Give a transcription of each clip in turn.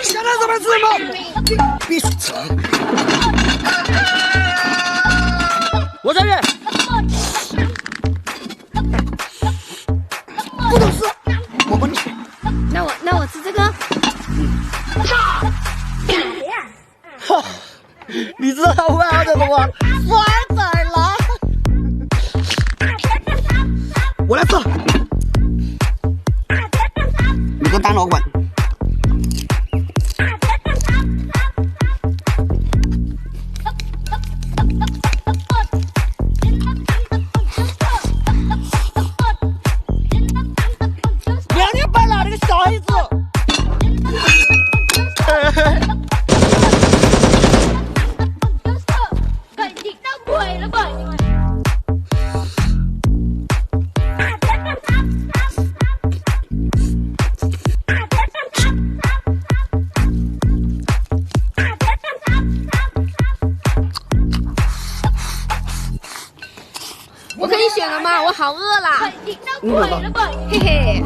现在怎么吃吗？必须吃。我这边不能吃，我不吃。那我吃这个。哈，你知道我要这个吗？帅仔了。我来吃。你给我当老板。小孩子，我可以选了吗？我好饿啦！嘿嘿。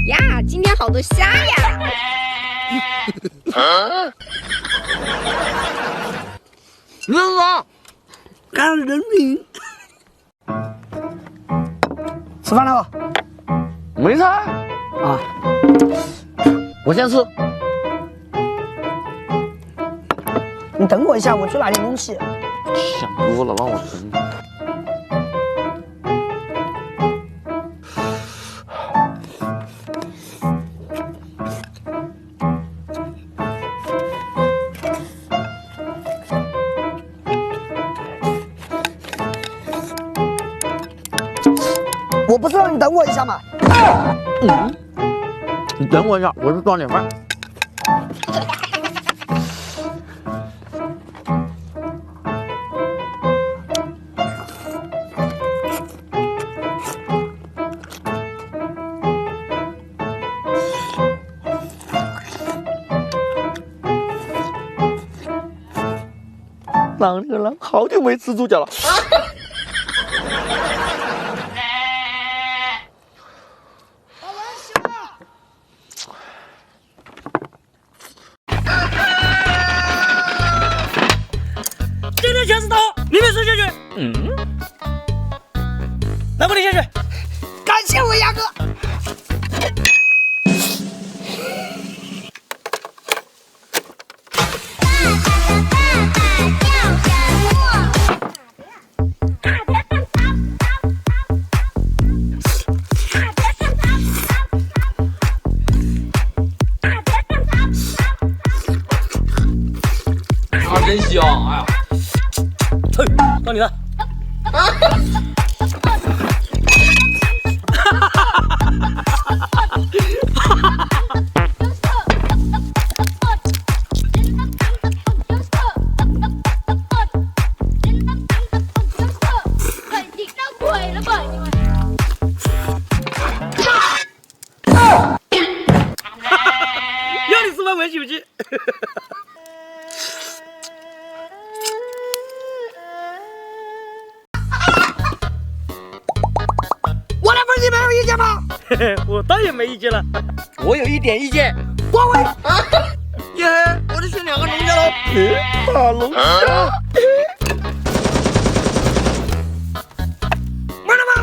呀，今天好多虾呀！人啊，看人品。吃饭了不？没菜啊，我先吃。你等我一下，我去拿点东西。想多了，让我等。我不是让你等我一下吗？你等我一下，我去装点饭。狼这个狼，好久没吃猪脚了。今天全是刀，里面谁下去？来不你下去。感谢我牙哥。真香！哎呀，嘿，到你了。要你吃饭我也去不去？你没有意见吗？我当然没意见了，我有一点意见。光伟，耶，我就选2个龙虾喽。大龙虾。完了吗？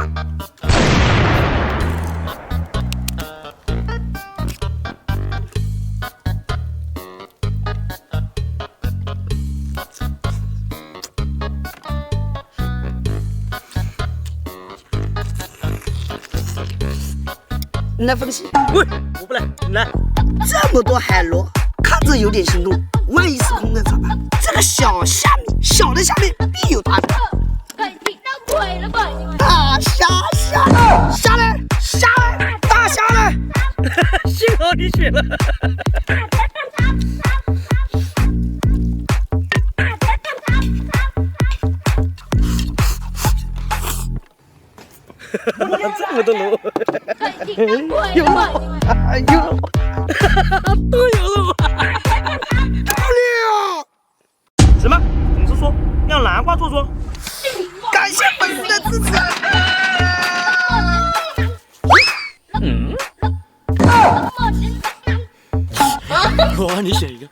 你来分析。喂，我不来，你来。这么多海螺，看着有点心动。万一失控了咋办？这个小虾米，小的下面必有大鱼。大虾虾嘞，虾嘞，大虾嘞。幸好你选了。这么多螺，有肉，有肉，都有肉，好厉害！什么？你是说让南瓜做庄？感谢粉丝的支持。我你选一个。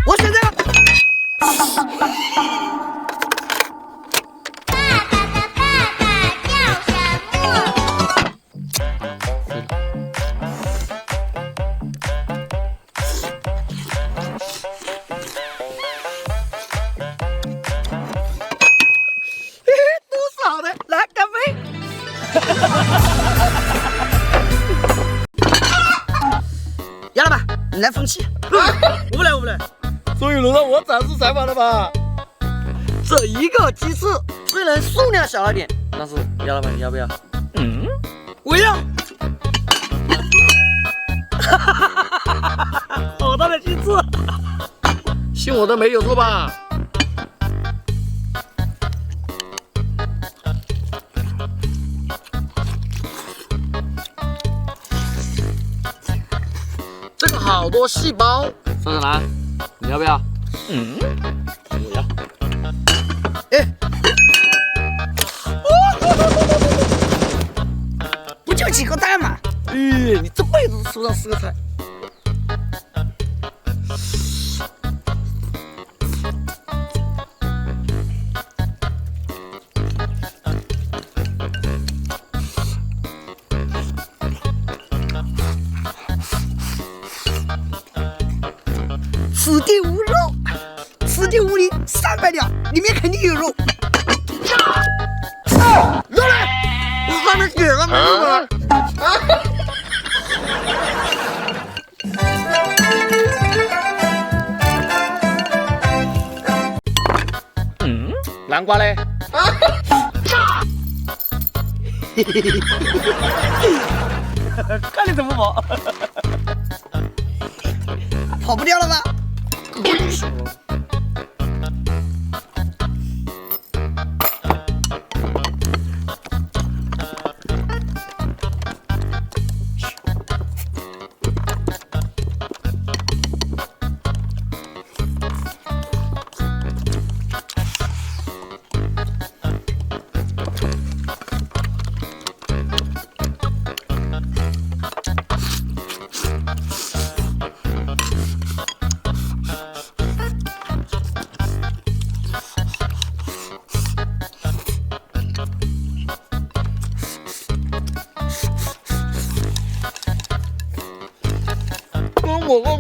我选这个。都是好的，来干杯！杨老板，你来风气。我不来，我不来。终于轮到我展示采访了吧？这一个鸡翅虽然数量小了点，但是杨老板你要不要？我要。好大的鸡翅！信我的没有错吧？这个好多细胞，上上来，你要不要？我要。哎，不就几个蛋吗？你这辈子吃不上4个菜。此地无肉，此地无银300两，里面肯定有肉。肉呢？我还没给了，没有了。南瓜嘞？看你怎么跑，跑不掉了吧？我饿了。